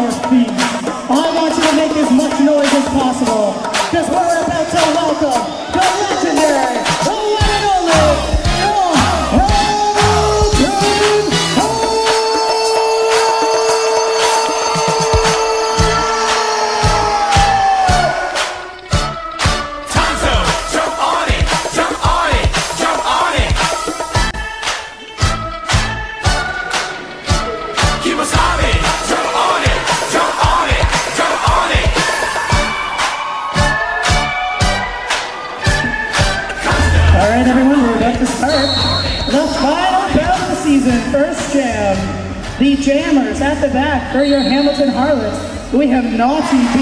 your feet. I want you to make as much noise as possible, because we're about to welcome the legendary, the one and only, the Jammers at the back for your Hamilton Harlots. We have Naughty B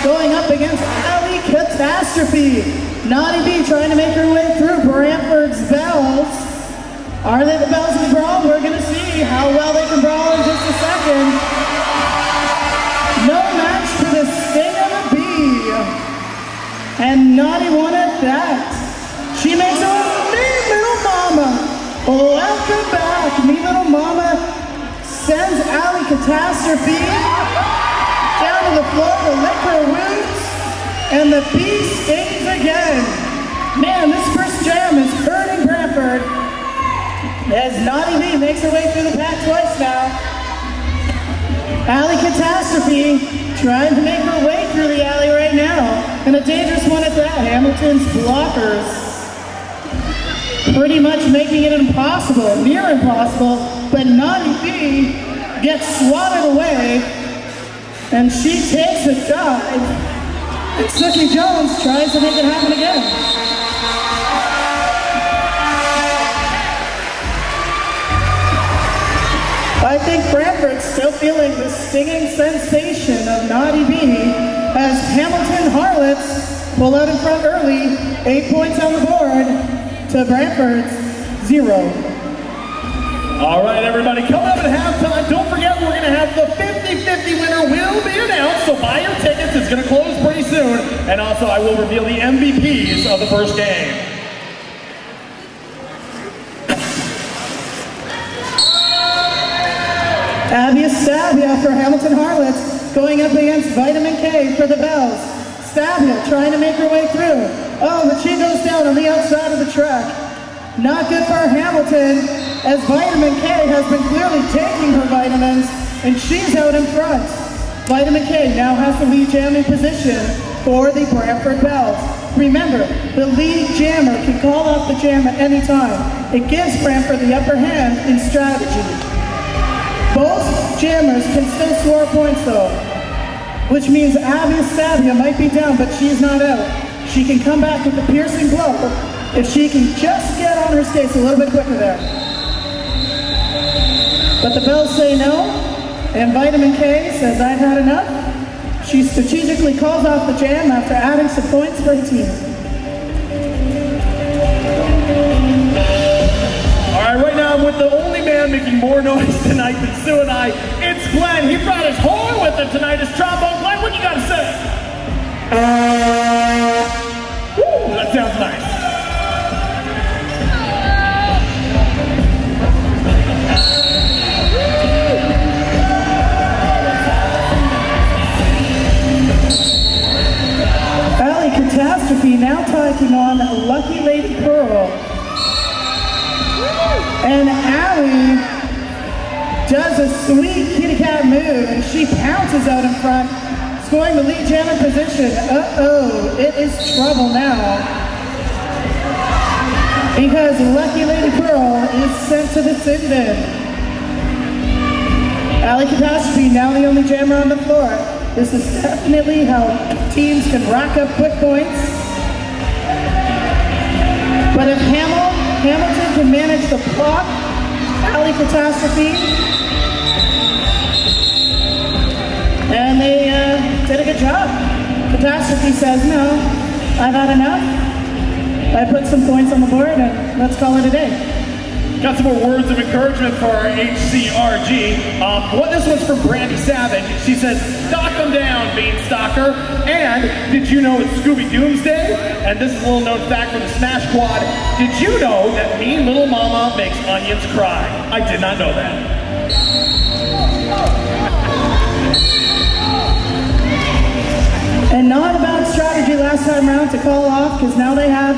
going up against Alley Catastrophe. Naughty B trying to make her way through Brantford's Bells. Are they the Bells of Brawl? We're going to see how well they can brawl in just a second. No match for the Sting of a Bee. And Naughty one at that. She makes her Me Little Mama. Welcome back, Me Little Mama. Sends Alley Catastrophe down to the floor to lick her wounds, and the bee stings again. Man, this first jam is hurting Brantford as Naughty B makes her way through the pack twice now. Alley Catastrophe trying to make her way through the alley right now, and a dangerous one at that. Hamilton's blockers pretty much making it impossible, near impossible, but Naughty B gets swatted away, and she takes a dive, and Sookie Jones tries to make it happen again. I think Brantford's still feeling the stinging sensation of Naughty B as Hamilton Harlots pull out in front early, 8 points on the board to Brantford's 0. All right, everybody, coming up at halftime, don't forget we're going to have the 50-50 winner will be announced, so buy your tickets. It's going to close pretty soon. And also, I will reveal the MVPs of the first game. Abby Stabia for Hamilton Harlots going up against Vitamin K for the Bells. Stabia trying to make her way through. Oh, but she goes down on the outside of the track. Not good for Hamilton, as Vitamin K has been clearly taking her vitamins, and she's out in front. Vitamin K now has the lead jamming position for the Brantford Bells. Remember, the lead jammer can call off the jam at any time. It gives Brantford the upper hand in strategy. Both jammers can still score points though, which means Abby Stabia might be down, but she's not out. She can come back with a piercing blow if she can just get on her skates a little bit quicker there. But the Bells say no, and Vitamin K says, I've had enough. She strategically calls off the jam after adding some points for her team. All right, right now I'm with the only man making more noise tonight than Sue and I. It's Glenn. He brought his horn with him tonight, his trombone. Glenn, what you got to say? Woo, that sounds nice. Alley Catastrophe now taking on Lucky Lady Pearl. And Alley does a sweet kitty cat move, and she pounces out in front, scoring the lead jammer position. Uh-oh, it is trouble now, because Lucky Lady Pearl is sent to the sin bin. Alley Catastrophe now the only jammer on the floor. This is definitely how teams can rack up quick points. But if Hamilton can manage the block, Alley Catastrophe, and they did a good job. Catastrophe says, no, I've had enough. I put some points on the board, and let's call it a day. Got some more words of encouragement for our HCRG. This one's from Brandy Savage. She says, "Stock them down, Beanstalker." And did you know it's Scooby Doomsday? And this is a little known fact from the Smash Squad. Did you know that Mean Little Mama makes onions cry? I did not know that. And not a bad strategy last time around to call off, because now they have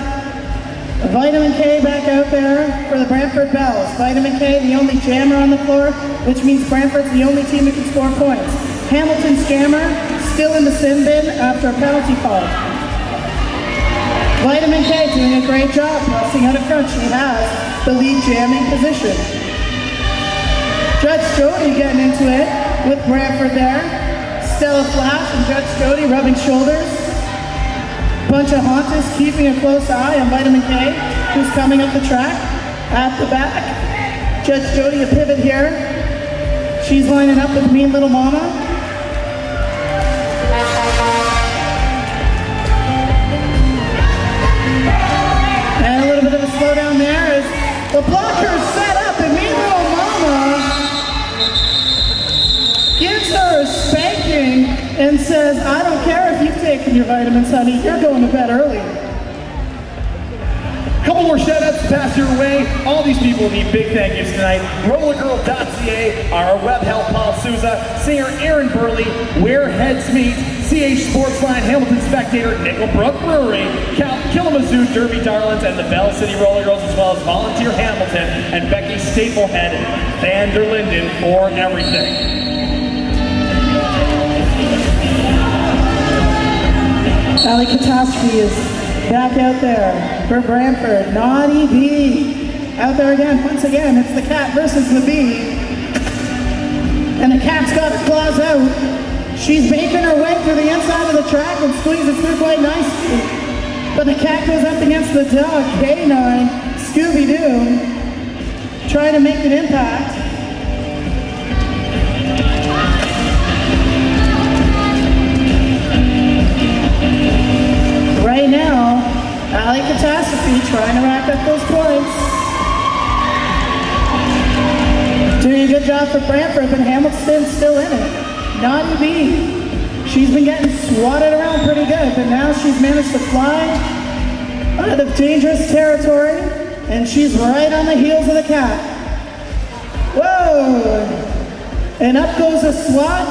Vitamin K back out there for the Brantford Bells. Vitamin K, the only jammer on the floor, which means Brantford's the only team that can score points. Hamilton's jammer still in the sin bin after a penalty call. Vitamin K doing a great job pressing out in front. She has the lead jamming position. Judge Jody getting into it with Brantford there. Stella Flash and Judge Jody rubbing shoulders. Bunch of Haunches keeping a close eye on Vitamin K, who's coming up the track at the back. Judge Jody a pivot here. She's lining up with Mean Little Mama. And a little bit of a slowdown there as the blocker's set up and Mean Little Mama gives her a spanking and says, I don't care if you've taken your vitamins, honey, you're going to bed early. Couple more shout-outs to pass your way. All these people need big thank yous tonight. Rollergirl.ca, our web help Paul Souza, singer Aaron Burley, Where Heads Meet, CH Sportsline, Hamilton Spectator, Nickelbrook Brewery, Kalamazoo Derby Darlings, and the Bell City Roller Girls, as well as Volunteer Hamilton and Becky Staplehead Van der Linden for everything. Alley Catastrophe is back out there for Brantford. Naughty B out there again. Once again, it's the cat versus the bee. And the cat's got her claws out. She's making her way through the inside of the track and squeezes through quite nicely. But the cat goes up against the dog, K9, Scooby-Doo, trying to make an impact. Right now, Alley Catastrophe trying to rack up those points. Doing a good job for Brantford, but Hamilton's still in it. Naughty B. She's been getting swatted around pretty good, but now she's managed to fly out of dangerous territory, and she's right on the heels of the cat. Whoa! And up goes a swat,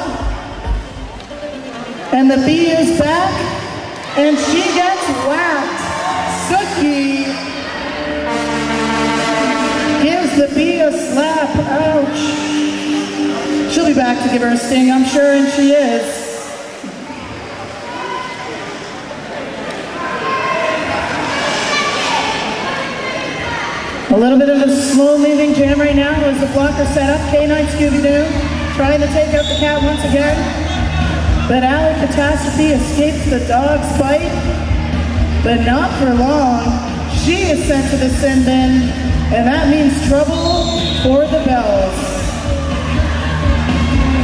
and the bee is back. And she gets whacked. Suki gives the bee a slap. Ouch. She'll be back to give her a sting, I'm sure, and she is. A little bit of a slow-moving jam right now as the blocker set up. K9 Scooby-Doo trying to take out the cat once again. But Alley Catastrophe escapes the dog's bite, but not for long. She is sent to the sin bin, and that means trouble for the Bells.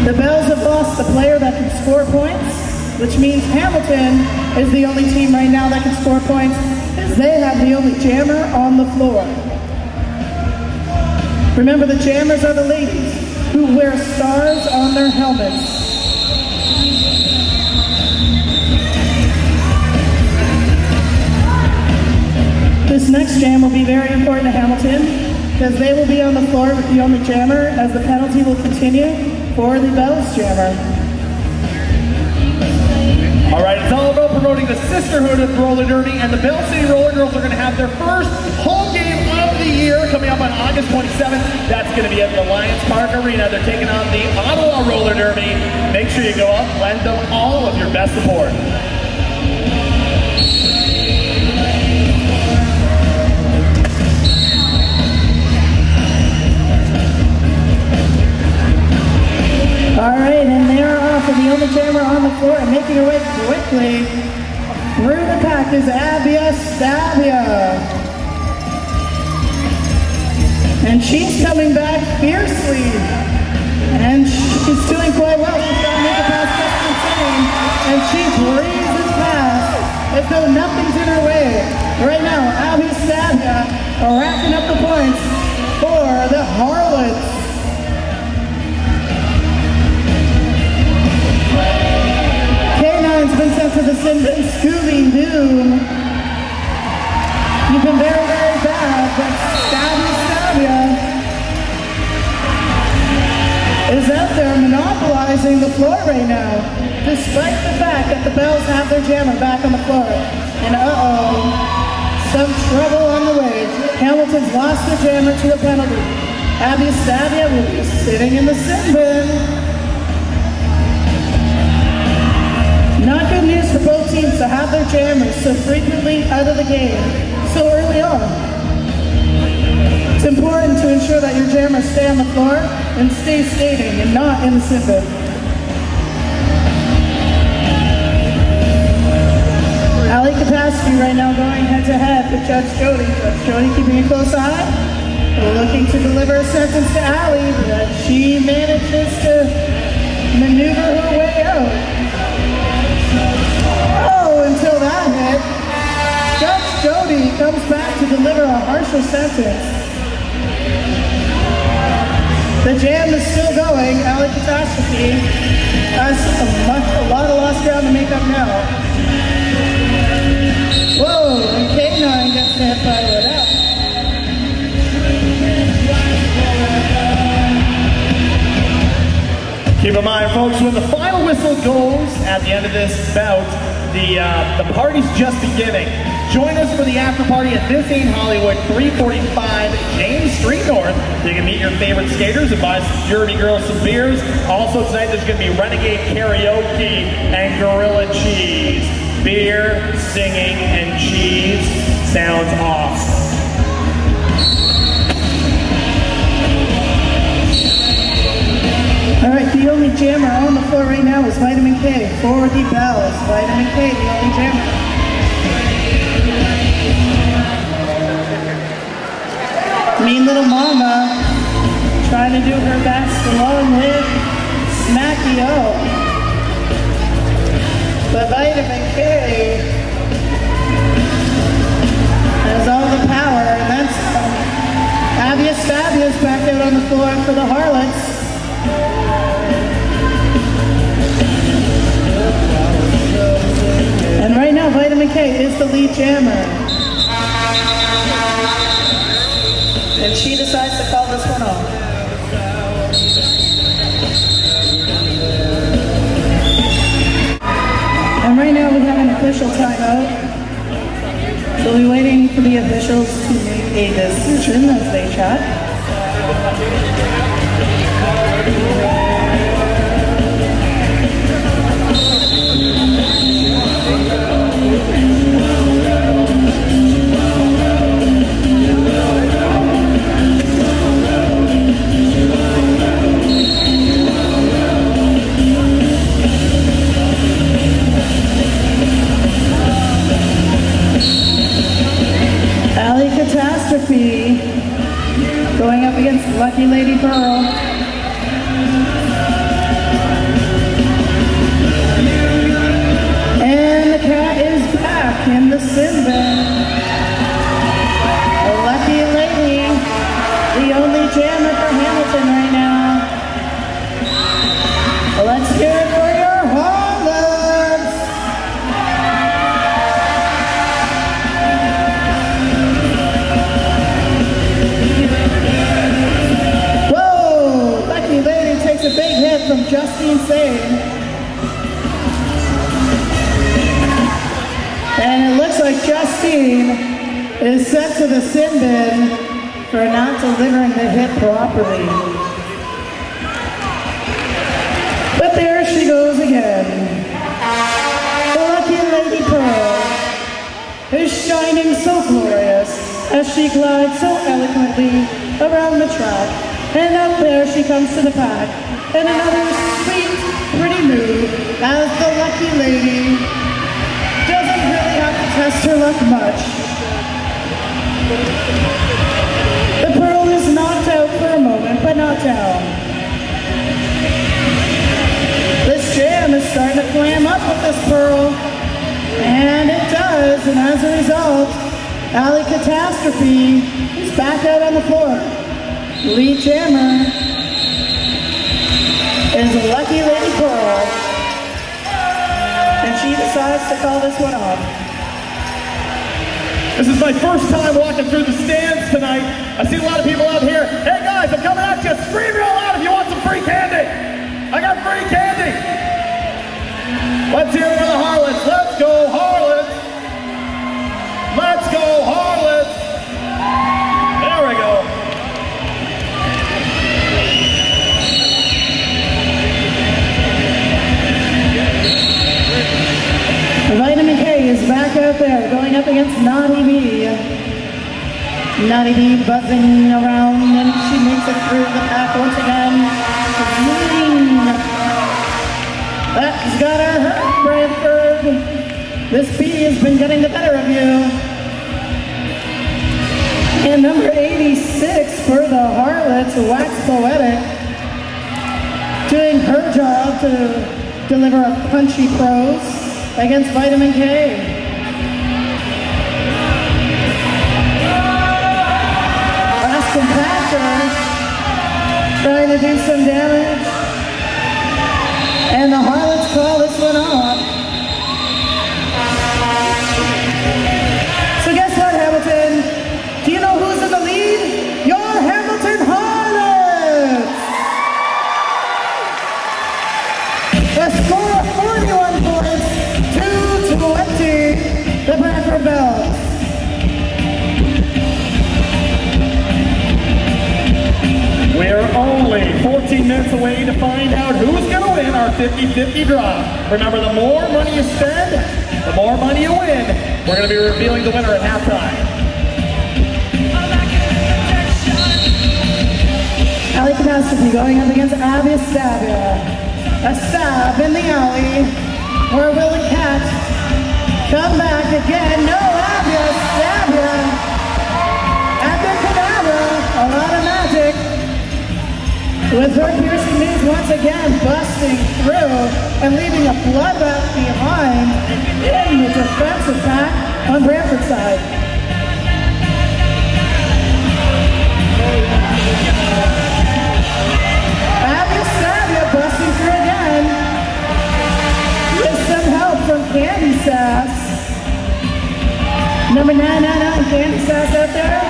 The Bells have lost the player that can score points, which means Hamilton is the only team right now that can score points, as they have the only jammer on the floor. Remember, the jammers are the ladies who wear stars on their helmets. This next jam will be very important to Hamilton because they will be on the floor with the only jammer as the penalty will continue for the Bells jammer. All right, it's all about promoting the sisterhood of roller derby, and the Bell City Roller Girls are going to have their first home game of the year coming up on August 27th. That's going to be at the Lions Park Arena. They're taking on the Ottawa Roller Derby. Make sure you go up, lend them all of your best support. All right, and they're off, and the only jammer on the floor and making her way quickly through the pack is Abia Stabia. And she's coming back fiercely, and she's doing quite well. She's got to make it past Justin, and she breezes past as though nothing's in her way. Right now, Abia Stabia are racking up the points for the Harlots. K9's been sent to the sin bin. Scooby-Doo. You've been very, very bad, but Stabia is out there monopolizing the floor right now. despite the fact that the Bells have their jammer back on the floor. And some trouble on the way. Hamilton's lost their jammer to a penalty. Abby Stavia will be sitting in the sin bin. Not good news for both teams to have their jammers so frequently out of the game so early on. It's important to ensure that your jammers stay on the floor and stay skating and not in the sin bin. Ali Catastrophe right now going head-to-head with Judge Jody. Judge Jody keeping a close eye, looking to deliver a sentence to Ali, but she manages to maneuver her way out. Oh, until that hit, Judge Jody comes back to deliver a harsher sentence. The jam is still going. Ali Catastrophe has a lot of lost ground to make up now. Whoa, and K9 gets hit by Liddell. Keep in mind, folks, when the final whistle goes at the end of this bout, the party's just beginning. Join us for the after party at This Ain't Hollywood, 345 James Street North. You can meet your favorite skaters and buy some Jeremy girls some beers. Also tonight, there's going to be Renegade Karaoke and Gorilla Cheese. Beer, singing, and cheese sounds awesome. All right, the only jammer on the floor right now is Vitamin K for the Bells. Vitamin K, the only jammer. Mean Little Mama trying to do her best along with Smacky O. But Vitamin K has all the power, and that's Abby Fabius back out on the floor for the Harlots. And right now, Vitamin K is the lead jammer. And she decides to call this one off. And right now we have an official timeout. So we're waiting for the officials to make a decision as they chat. Ali Catastrophe going up against Lucky Lady Pearl. And the cat is back in the sin bin. Lucky Lady, the only jammer for Hamilton right now. Let's hear it for your Harlots. Whoa! Lucky Lady takes a big hit from Justine Sane. And it looks like Justine is sent to the sin bin for not delivering the hit properly. But there she goes again. The Lucky Lady Pearl is shining so glorious as she glides so eloquently around the track. And up there she comes to the pack. And another sweet, pretty move as the Lucky Lady doesn't really have to test her luck much. The Pearl is knocked out for a moment, but not down. This jam is starting to clam up with this Pearl. And it does, and as a result, Ali Catastrophe is back out on the floor. Lead jammer is Lucky Lady Pearl. And she decides to call this one off. This is my first time walking through the stands tonight. I see a lot of people out here. Hey guys, I'm coming at you. Scream real loud if you want some free candy. I got free candy. Let's hear it for the Harlots. Let's go Harlots. Let's go Harlots. There we go. Vitamin K is back out there, going up against Naughty B. Naughty B buzzing around, and she makes it through the pack once again. That's got her hurt, Brantford. This B has been getting the better of you. And number 86 for the Harlots, Wax Poetic, doing her job to deliver a punchy prose against Vitamin K. Rascal Packer trying to do some damage, and the Harlots call this one off. So guess what, Hamilton? Do you know who's in the lead? Your Hamilton Harlots! The score of 41 points, 2-20, the Brantford Bells. We're only 14 minutes away to find out who's going to win our 50-50 draw. Remember, the more money you spend, the more money you win. We're going to be revealing the winner at halftime. Alley Catastrophe going up against Abby Stabia. A stab in the alley. Where will the cat come back again? No, Abby Stabia. Abracadabra, a lot of magic. With her piercing knees once again busting through and leaving a bloodbath behind in the defensive pack on Brantford's side. Abby Stabia busting through again with some help from Candy Sass. Number 999, Candy Sass out there.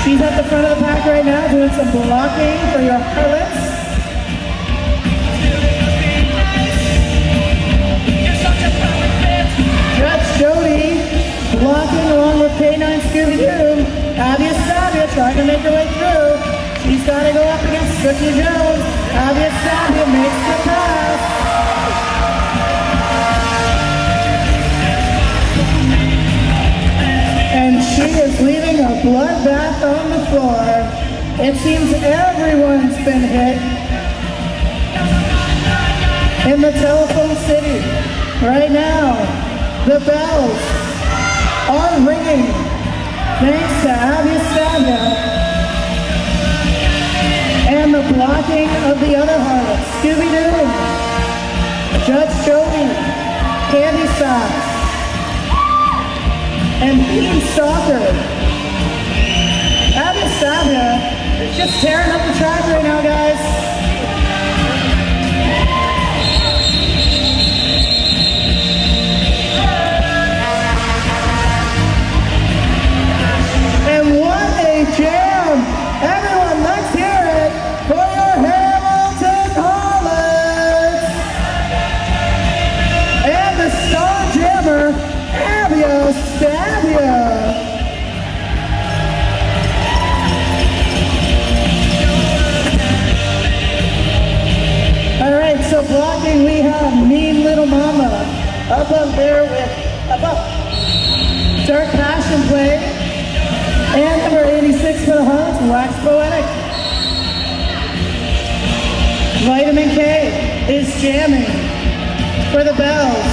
She's at the front of the pack right now doing some blocking for your Harlots. Judge Jody blocking along with K9 Scooby-Doo. Abby Stabia trying to make her way through. She's got to go up against Cookie Jones. Abby Stabia makes the pass. And she is leaving a bloodbath on the floor. It seems everyone's been hit in the Telephone City. Right now, the bells are ringing thanks to Abby Stabia and the blocking of the other Harlots. Scooby-Doo, Judge Jody, Candy Sass, and Bean Stalker. Abby Stabia is just tearing up the track right now, guys. And what a jam! Everyone, let's hear it for your Hamilton Harlots! And the star jammer, Abby Stabia. All right, so blocking we have Mean Little Mama up there with Dark Passion Play, and number 86 for the Harlots, Wax Poetic. Vitamin K is jamming for the Bells.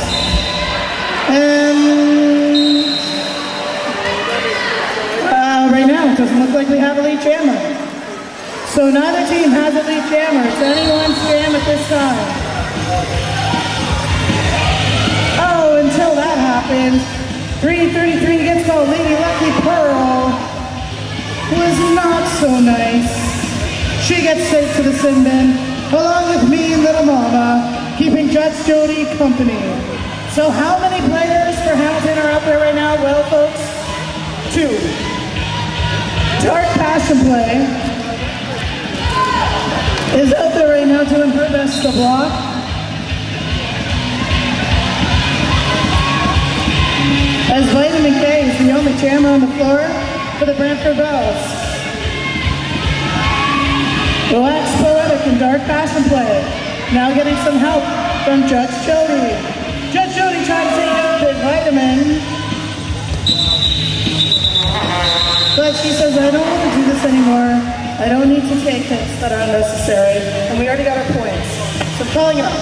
And right now, it doesn't look like we have a lead jammer. So neither team has a lead jammer. It's anyone's jam at this time. Oh, until that happens, 333 gets called Lady Lucky Pearl, who is not so nice. She gets straight to the sin bin, along with Mean Little Mama, keeping Judge Jody company. So how many players for Hamilton are out there right now? Well, folks, 2. Dark Passion Play is out there right now doing her best to block. floor for the Brantford Bells. Relaxed, poetic, and dark passion play. Now getting some help from Judge Jody. Judge Jody trying to take out the vitamin. But she says, I don't want to do this anymore. I don't need to take things that are unnecessary. And we already got our points. So I'm calling it up.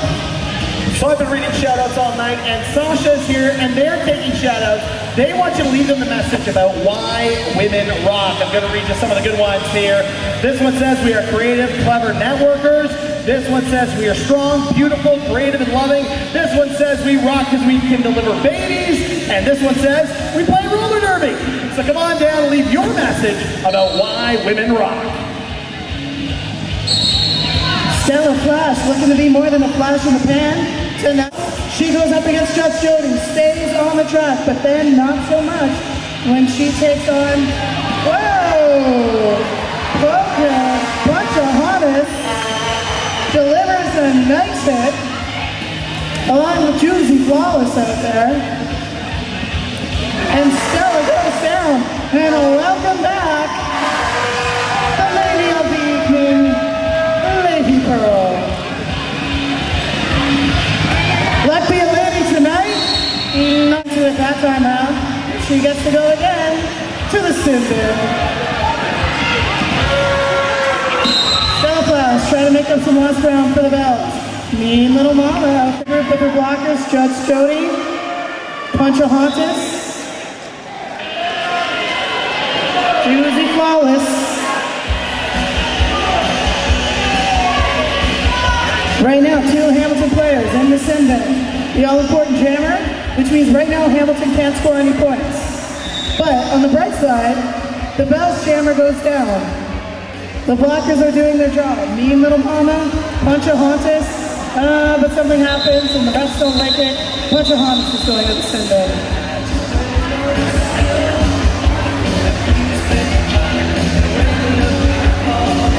So I've been reading shout-outs all night, and Sasha's here, and they're taking shout-outs. They want you to leave them the message about why women rock. I'm going to read you some of the good ones here. This one says, we are creative, clever networkers. This one says, we are strong, beautiful, creative, and loving. This one says, we rock because we can deliver babies. And this one says, we play roller derby. So come on down and leave your message about why women rock. Stella Flash, looking to be more than a flash in the pan. Tonight, she goes up against Judge Jody, stays on the track, but then not so much when she takes on, whoa, Pocahontas, delivers a nice hit, along with Juicy Flawless out there, and Stella goes down, and welcome back, the lady of the evening, Lady Pearl. Lucky a lady tonight, not to it that time out. She gets to go again to the sin bin. Stella Flash trying to make up some lost ground for the Bells. Mean Little Mama out the group with her blockers, Judge Jody, Pocahontas, Juicy Flawless. Right now, two Hamilton players in the sin bin. The all-important jammer, which means right now Hamilton can't score any points. But on the bright side, the Bells jammer goes down. The blockers are doing their job. Mean Little Mama, Pocahontas, but something happens and the refs don't like it. Pocahontas is going to the sin bin.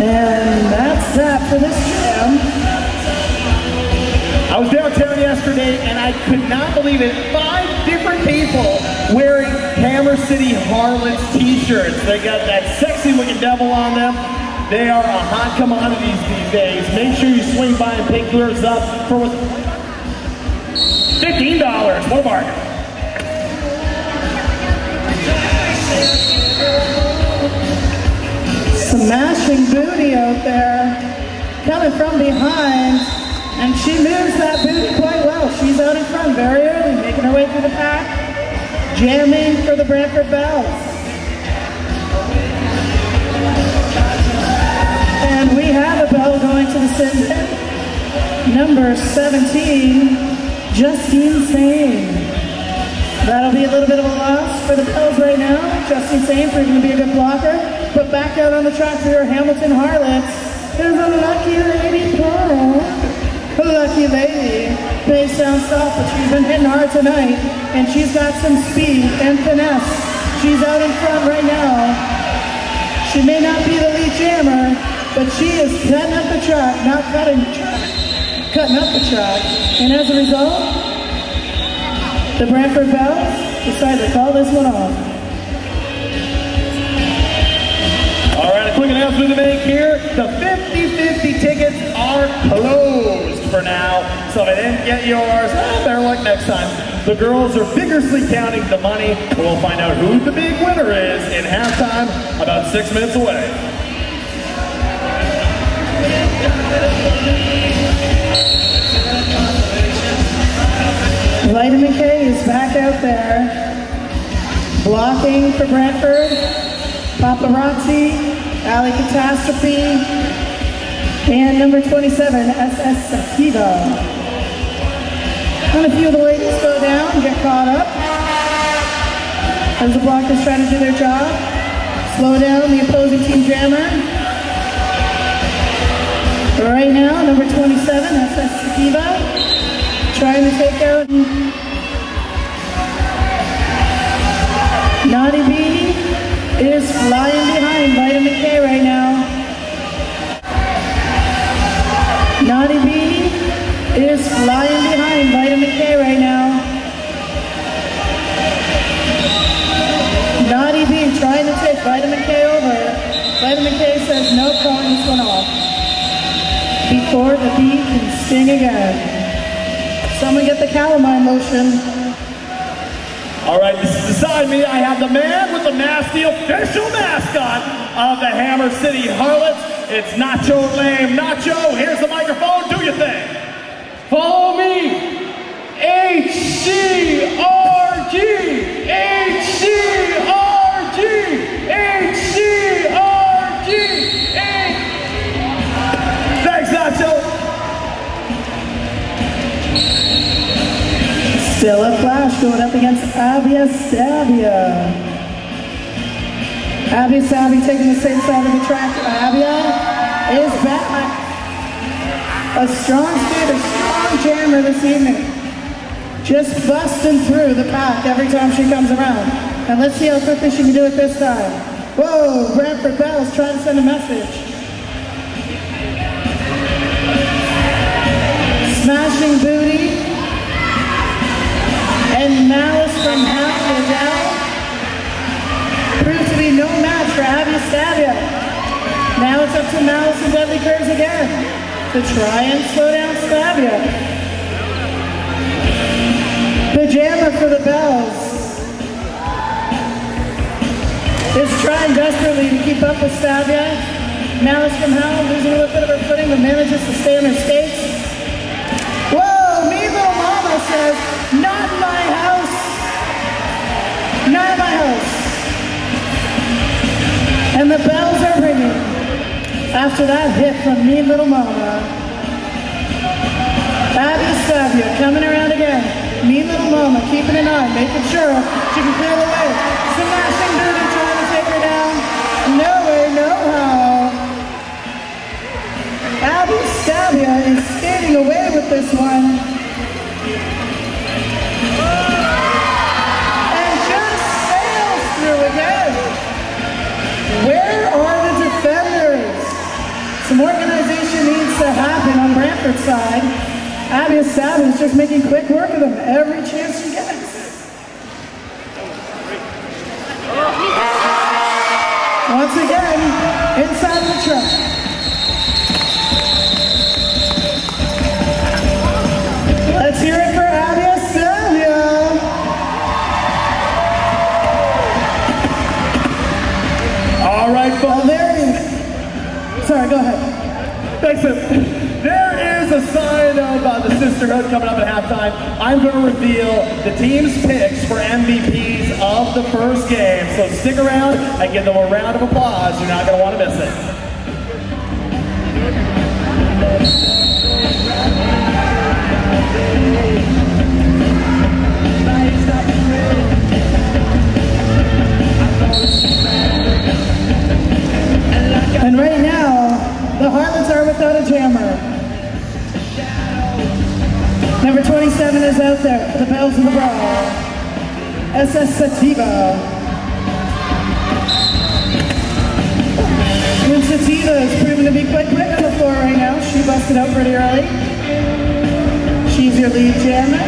And that's that for this jam. I was downtown yesterday and I could not believe it. 5 different people wearing Hammer City Harlots t-shirts. They got that sexy looking devil on them. They are a hot commodity these days. Make sure you swing by and pick yours up for $15. What a bargain. Smashing booty out there, coming from behind. And she moves that booty quite well. She's out in front very early, making her way through the pack, jamming for the Brantford Bells. And we have a bell going to the sin bin. Number 17, Justine Sane. That'll be a little bit of a loss for the Bells right now. Justine Sane proving to be a good blocker. But back out on the track for your Hamilton Harlots is a lucky lady Pearl. Lucky lady may sound soft, but she's been hitting hard tonight, and she's got some speed and finesse. She's out in front right now. She may not be the lead jammer, but she is cutting up the track, not cutting the track, cutting up the track. And as a result, the Brantford Bells decide to call this one off. All right, a quick announcement to make here. The 50-50 tickets are closed for now. So if I didn't get yours, better luck next time. The girls are vigorously counting the money. We'll find out who the big winner is in halftime, about 6 minutes away. Vitamin K is back out there, blocking for Brantford. Paparazzi, Alley Catastrophe, and number 27, SS Sakiva. And a few of the ladies go down and get caught up as the blockers try to do their job. Slow down the opposing team jammer. Right now, number 27, SS Sakiva, trying to take out Naughty B is flying behind Vitamin K right now. Naughty B is flying behind Vitamin K right now. Naughty B Vitamin K over. Vitamin K says no, calling this one off. Before the bee can sting again. Someone get the calamine lotion. All right, beside me, I have the man with the mask, the official mascot of the Hammer City Harlots. It's Nacho Lame. Nacho, here's the microphone. Do your thing. Follow me. HCRG! HCRG! HCRG! Thanks, Nacho. Still a Flash going up against Abia Sabia. Abia Sabia taking the same side of the track. Abia is back. A strong skater, strong jammer this evening. Just busting through the pack every time she comes around. And let's see how quickly she can do it this time. Whoa, Brantford Bells trying to send a message. Smashing booty. And Malice from halfway down. Proves to be no match for Abia Sabia. Now it's up to Malice and Deadly Curves again to try and slow down Sabia. The jammer for the Bells is trying desperately to keep up with Sabia. Malice from Howell losing a little bit of her footing, but manages to stay on her skates. Whoa, me little mama says, not in my house. Not in my house. And the bells are ringing after that hit from me little mama. Abia Sabia coming around again. Me little mama keeping an eye, making sure she can clear the way. Smashing booty trying to take her down. No way, no how. Abia Sabia is skating away with this one. And just sails through again. Where are the defenders? Some organization needs to happen on Brantford's side. Abia Sabia is just making quick work of them every chance she gets. Once again, inside the truck. Let's hear it for Abia Sabia. All right, folks. Sorry, go ahead. Thanks. There is a sign of the sisterhood coming up at halftime. I'm going to reveal the team's picks for MVPs of the first game. So stick around and give them a round of applause. You're not going to want to miss it. And right now, the Harlots are without a jammer. Number 27 is out there for the Bells of the Brawl. SS Sativa. And Sativa is proven to be quite quick on the floor right now. She busted out pretty early. She's your lead jammer.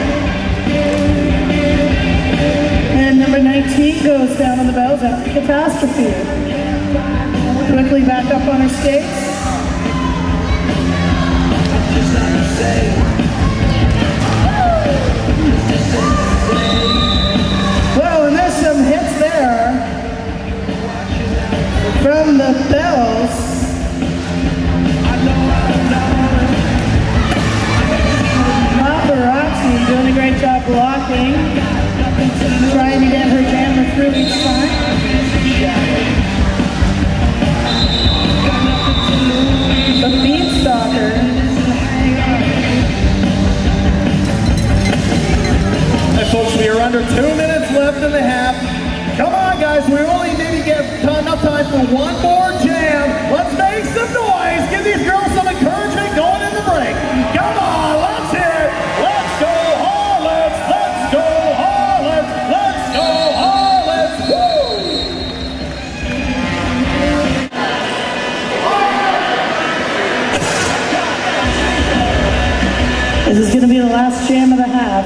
And number 19 goes down on the Bells after Catastrophe. Quickly back up on her skates. Whoa, and there's some hits there from the Bells. Paparazzi doing a great job blocking, trying to get her jammer through each time. The Beanstalker. And folks, we are under 2 minutes left in the half. Come on, guys, we only maybe get enough time for one more jam. Let's make some noise. Give these girls some encouragement going in the break. Come on, let's hear it. Let's go Harlots. Let's go Harlots. Let's go Harlots. Woo! This is going to be the last jam of the half.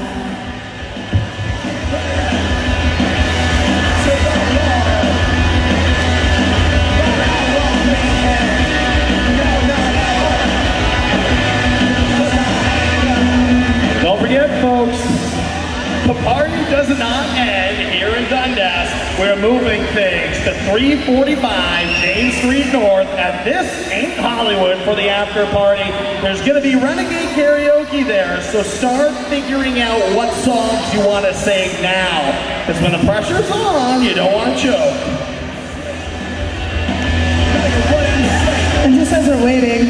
We're moving things to 345 James Street North, and this ain't Hollywood for the after party. There's gonna be Renegade Karaoke there, so start figuring out what songs you wanna sing now. Because when the pressure's on, you don't wanna choke. And just as we're waiting,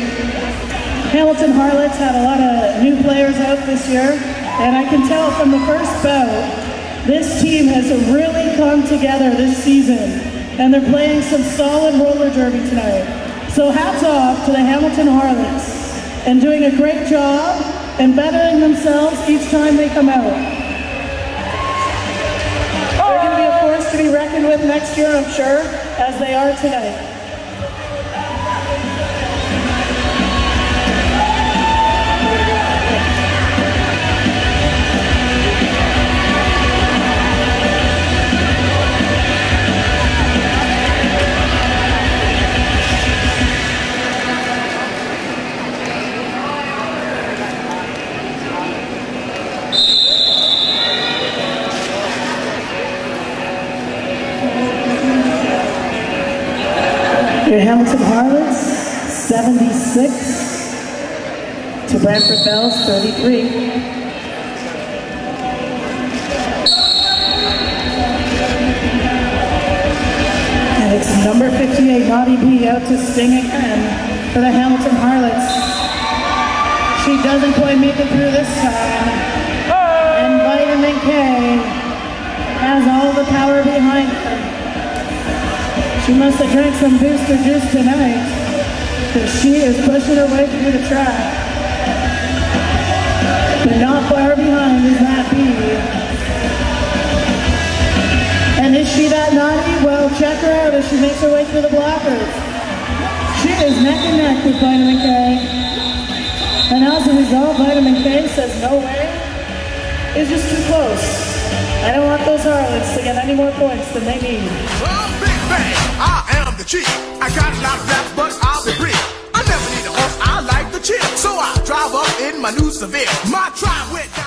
Hamilton Harlots had a lot of new players out this year, and I can tell from the first bout, this team has really come together this season, and they're playing some solid roller derby tonight. So hats off to the Hamilton Harlots, and doing a great job and bettering themselves each time they come out. They're going to be a force to be reckoned with next year, I'm sure, as they are tonight. Your Hamilton Harlots, 76 to Brantford Bells, 33. And it's number 58, Naughty B, out to sting again for the Hamilton Harlots. She doesn't quite make it through this time. And Vitamin K has all the power behind her. She must have drank some booster juice tonight, because she is pushing her way through the track. But not far behind is that B. And is she that naughty? Well, check her out as she makes her way through the blockers. She is neck and neck with Vitamin K. And as a result, Vitamin K says no way. It's just too close. I don't want those Harlots to get any more points than they need. I am the chief. I got a lot of raps, but I'll be brief. I never need a horse, I like the chill. So I drive up in my new Seville. My tribe went down.